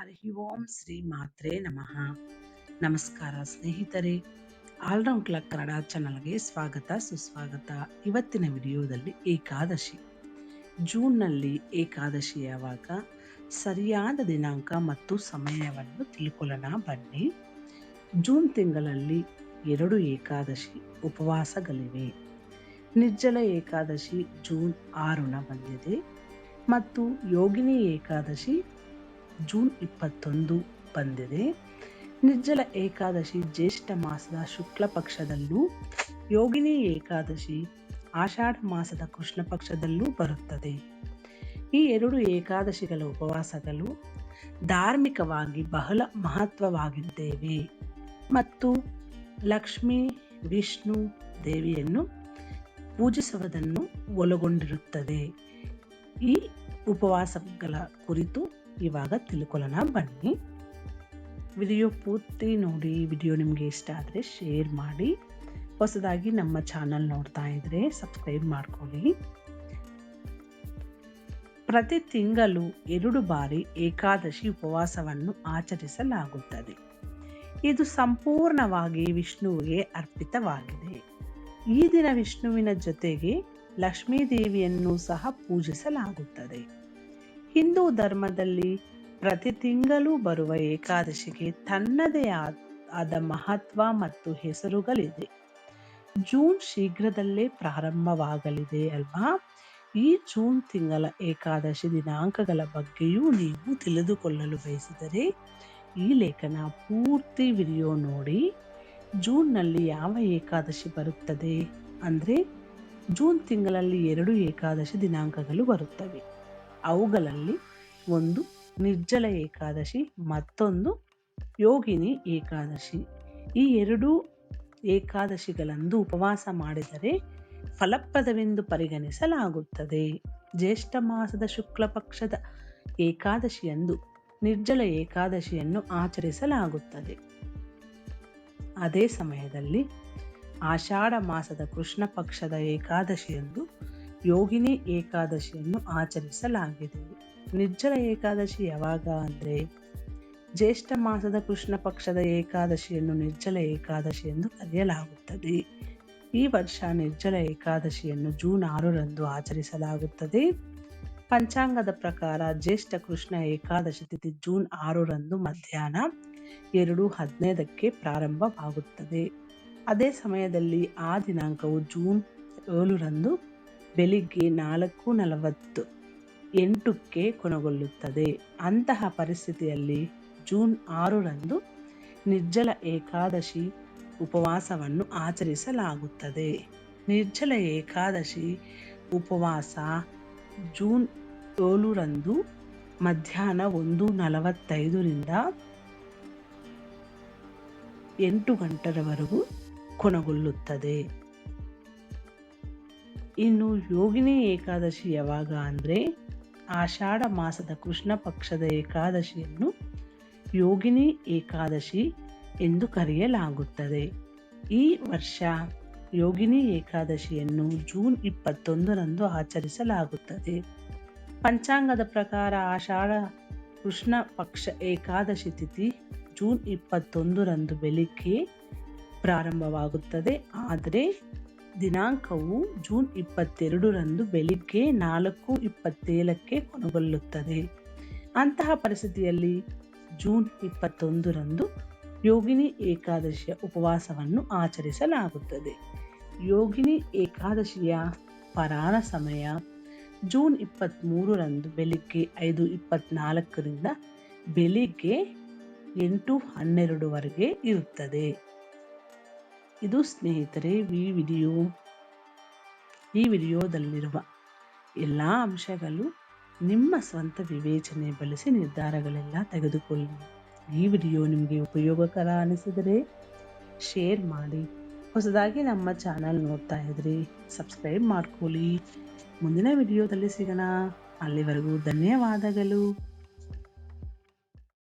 ಹರಿ ಓಂ ಶ್ರೀ ಮಾತ್ರೇ ನಮಃ. ನಮಸ್ಕಾರ ಸ್ನೇಹಿತರೆ, ಆಲ್ರೌಂಡ್ ಕ್ಲಬ್ ಕನ್ನಡ ಚಾನಲ್ಗೆ ಸ್ವಾಗತ ಸುಸ್ವಾಗತ. ಇವತ್ತಿನ ವಿಡಿಯೋದಲ್ಲಿ ಏಕಾದಶಿ, ಜೂನ್ನಲ್ಲಿ ಏಕಾದಶಿ ಯಾವಾಗ, ಸರಿಯಾದ ದಿನಾಂಕ ಮತ್ತು ಸಮಯವನ್ನು ತಿಳ್ಕೊಳ್ಳೋಣ ಬನ್ನಿ. ಜೂನ್ ತಿಂಗಳಲ್ಲಿ 2 ಏಕಾದಶಿ ಉಪವಾಸಗಳಿವೆ. ನಿರ್ಜಲ ಏಕಾದಶಿ ಜೂನ್ 6ನ ಬಂದಿದೆ ಮತ್ತು ಯೋಗಿನಿ ಏಕಾದಶಿ ಜೂನ್ 21 ಬಂದಿದೆ. ನಿರ್ಜಲ ಏಕಾದಶಿ ಜ್ಯೇಷ್ಠ ಮಾಸದ ಶುಕ್ಲ ಪಕ್ಷದಲ್ಲೂ, ಯೋಗಿನಿ ಏಕಾದಶಿ ಆಷಾಢ ಮಾಸದ ಕೃಷ್ಣ ಪಕ್ಷದಲ್ಲೂ ಬರುತ್ತದೆ. ಈ 2 ಏಕಾದಶಿಗಳ ಉಪವಾಸಗಳು ಧಾರ್ಮಿಕವಾಗಿ ಬಹಳ ಮಹತ್ವವಾಗಿದ್ದೇವೆ ಮತ್ತು ಲಕ್ಷ್ಮೀ ವಿಷ್ಣು ದೇವಿಯನ್ನು ಪೂಜಿಸುವುದನ್ನು ಒಳಗೊಂಡಿರುತ್ತದೆ. ಈ ಉಪವಾಸಗಳ ಕುರಿತು ಇವಾಗ ತಿಳ್ಕೊಳ್ಳೋಣ ಬನ್ನಿ. ವಿಡಿಯೋ ಪೂರ್ತಿ ನೋಡಿ. ವಿಡಿಯೋ ನಿಮಗೆ ಇಷ್ಟ ಆದರೆ ಶೇರ್ ಮಾಡಿ. ಹೊಸದಾಗಿ ನಮ್ಮ ಚಾನಲ್ ನೋಡ್ತಾ ಇದ್ರೆ ಸಬ್ಸ್ಕ್ರೈಬ್ ಮಾಡ್ಕೊಳ್ಳಿ. ಪ್ರತಿ ತಿಂಗಳು 2 ಬಾರಿ ಏಕಾದಶಿ ಉಪವಾಸವನ್ನು ಆಚರಿಸಲಾಗುತ್ತದೆ. ಇದು ಸಂಪೂರ್ಣವಾಗಿ ವಿಷ್ಣುವಿಗೆ ಅರ್ಪಿತವಾಗಿದೆ. ಈ ದಿನ ವಿಷ್ಣುವಿನ ಜೊತೆಗೆ ಲಕ್ಷ್ಮೀ ದೇವಿಯನ್ನು ಸಹ ಪೂಜಿಸಲಾಗುತ್ತದೆ. ಹಿಂದೂ ಧರ್ಮದಲ್ಲಿ ಪ್ರತಿ ತಿಂಗಳು ಬರುವ ಏಕಾದಶಿಗೆ ತನ್ನದೇ ಆದ ಮಹತ್ವ ಮತ್ತು ಹೆಸರುಗಳಿದೆ. ಜೂನ್ ಶೀಘ್ರದಲ್ಲೇ ಪ್ರಾರಂಭವಾಗಲಿದೆ ಅಲ್ವಾ? ಈ ಜೂನ್ ತಿಂಗಳ ಏಕಾದಶಿ ದಿನಾಂಕಗಳ ಬಗ್ಗೆಯೂ ನೀವು ತಿಳಿದುಕೊಳ್ಳಲು ಬಯಸಿದರೆ ಈ ಲೇಖನ ಪೂರ್ತಿ ವಿಡಿಯೋ ನೋಡಿ. ಜೂನ್ನಲ್ಲಿ ಯಾವ ಏಕಾದಶಿ ಬರುತ್ತದೆ ಅಂದರೆ, ಜೂನ್ ತಿಂಗಳಲ್ಲಿ 2 ಏಕಾದಶಿ ದಿನಾಂಕಗಳು ಬರುತ್ತವೆ. ಅವುಗಳಲ್ಲಿ ಒಂದು ನಿರ್ಜಲ ಏಕಾದಶಿ, ಮತ್ತೊಂದು ಯೋಗಿನಿ ಏಕಾದಶಿ. ಈ 2 ಏಕಾದಶಿಗಳಂದು ಉಪವಾಸ ಮಾಡಿದರೆ ಫಲಪ್ರದವೆಂದು ಪರಿಗಣಿಸಲಾಗುತ್ತದೆ. ಜ್ಯೇಷ್ಠ ಮಾಸದ ಶುಕ್ಲ ಪಕ್ಷದ ಏಕಾದಶಿಯಂದು ನಿರ್ಜಲ ಏಕಾದಶಿಯನ್ನು ಆಚರಿಸಲಾಗುತ್ತದೆ. ಅದೇ ಸಮಯದಲ್ಲಿ ಆಷಾಢ ಮಾಸದ ಕೃಷ್ಣ ಪಕ್ಷದ ಏಕಾದಶಿಯಂದು ಯೋಗಿನಿ ಏಕಾದಶಿಯನ್ನು ಆಚರಿಸಲಾಗಿದೆ. ನಿರ್ಜಲ ಏಕಾದಶಿ ಯಾವಾಗ ಅಂದರೆ, ಜ್ಯೇಷ್ಠ ಮಾಸದ ಕೃಷ್ಣ ಪಕ್ಷದ ಏಕಾದಶಿಯನ್ನು ನಿರ್ಜಲ ಏಕಾದಶಿ ಎಂದು ಕರೆಯಲಾಗುತ್ತದೆ. ಈ ವರ್ಷ ನಿರ್ಜಲ ಏಕಾದಶಿಯನ್ನು ಜೂನ್ 6ರಂದು ಆಚರಿಸಲಾಗುತ್ತದೆ. ಪಂಚಾಂಗದ ಪ್ರಕಾರ ಜ್ಯೇಷ್ಠ ಕೃಷ್ಣ ಏಕಾದಶಿ ತಿಥಿ ಜೂನ್ 6ರಂದು ಮಧ್ಯಾಹ್ನ 2:15ಕ್ಕೆ ಪ್ರಾರಂಭವಾಗುತ್ತದೆ. ಅದೇ ಸಮಯದಲ್ಲಿ ಆ ದಿನಾಂಕವು ಜೂನ್ 7ರಂದು ಬೆಳಿಗ್ಗೆ 4:48ಕ್ಕೆ ಕೊನೆಗೊಳ್ಳುತ್ತದೆ. ಅಂತಹ ಪರಿಸ್ಥಿತಿಯಲ್ಲಿ ಜೂನ್ 6ರಂದು ನಿರ್ಜಲ ಏಕಾದಶಿ ಉಪವಾಸವನ್ನು ಆಚರಿಸಲಾಗುತ್ತದೆ. ನಿರ್ಜಲ ಏಕಾದಶಿ ಉಪವಾಸ ಜೂನ್ 7ರಂದು ಮಧ್ಯಾಹ್ನ 1:45ರಿಂದ 8 ಗಂಟೆವರೆಗೂ ಕೊನೆಗೊಳ್ಳುತ್ತದೆ. ಇನ್ನು ಯೋಗಿನಿ ಏಕಾದಶಿ ಯಾವಾಗ ಅಂದರೆ, ಆಷಾಢ ಮಾಸದ ಕೃಷ್ಣ ಪಕ್ಷದ ಏಕಾದಶಿಯನ್ನು ಯೋಗಿನಿ ಏಕಾದಶಿ ಎಂದು ಕರೆಯಲಾಗುತ್ತದೆ. ಈ ವರ್ಷ ಯೋಗಿನಿ ಏಕಾದಶಿಯನ್ನು ಜೂನ್ 21ರಂದು ಆಚರಿಸಲಾಗುತ್ತದೆ. ಪಂಚಾಂಗದ ಪ್ರಕಾರ ಆಷಾಢ ಕೃಷ್ಣ ಪಕ್ಷ ಏಕಾದಶಿ ತಿಥಿ ಜೂನ್ 21ರಂದು ಬೆಳಿಗ್ಗೆ ಪ್ರಾರಂಭವಾಗುತ್ತದೆ. ಆದರೆ ದಿನಾಂಕವು ಜೂನ್ 22ರಂದು ಬೆಳಿಗ್ಗೆ 4:27ಕ್ಕೆ ಕೊನೆಗೊಳ್ಳುತ್ತದೆ. ಅಂತಹ ಪರಿಸ್ಥಿತಿಯಲ್ಲಿ ಜೂನ್ 21ರಂದು ಯೋಗಿನಿ ಏಕಾದಶಿಯ ಉಪವಾಸವನ್ನು ಆಚರಿಸಲಾಗುತ್ತದೆ. ಯೋಗಿನಿ ಏಕಾದಶಿಯ ಪರಾಣ ಸಮಯ ಜೂನ್ 23ರಂದು ಬೆಳಿಗ್ಗೆ 5:24ರಿಂದ ಬೆಳಿಗ್ಗೆ 8:12ವರೆಗೆ ಇರುತ್ತದೆ. ಇದು ಸ್ನೇಹಿತರೆ ಈ ವಿಡಿಯೋದಲ್ಲಿರುವ ಎಲ್ಲ ಅಂಶಗಳು ನಿಮ್ಮ ಸ್ವಂತ ವಿವೇಚನೆ ಬಳಸಿ ನಿರ್ಧಾರಗಳೆಲ್ಲ ತೆಗೆದುಕೊಳ್ಳಿ. ಈ ವಿಡಿಯೋ ನಿಮಗೆ ಉಪಯೋಗಕರ ಅನಿಸಿದರೆ ಶೇರ್ ಮಾಡಿ. ಹೊಸದಾಗಿ ನಮ್ಮ ಚಾನಲ್ ನೋಡ್ತಾ ಇದ್ರಿ ಸಬ್ಸ್ಕ್ರೈಬ್ ಮಾಡ್ಕೊಳ್ಳಿ. ಮುಂದಿನ ವಿಡಿಯೋದಲ್ಲಿ ಸಿಗೋಣ. ಅಲ್ಲಿವರೆಗೂ ಧನ್ಯವಾದಗಳು.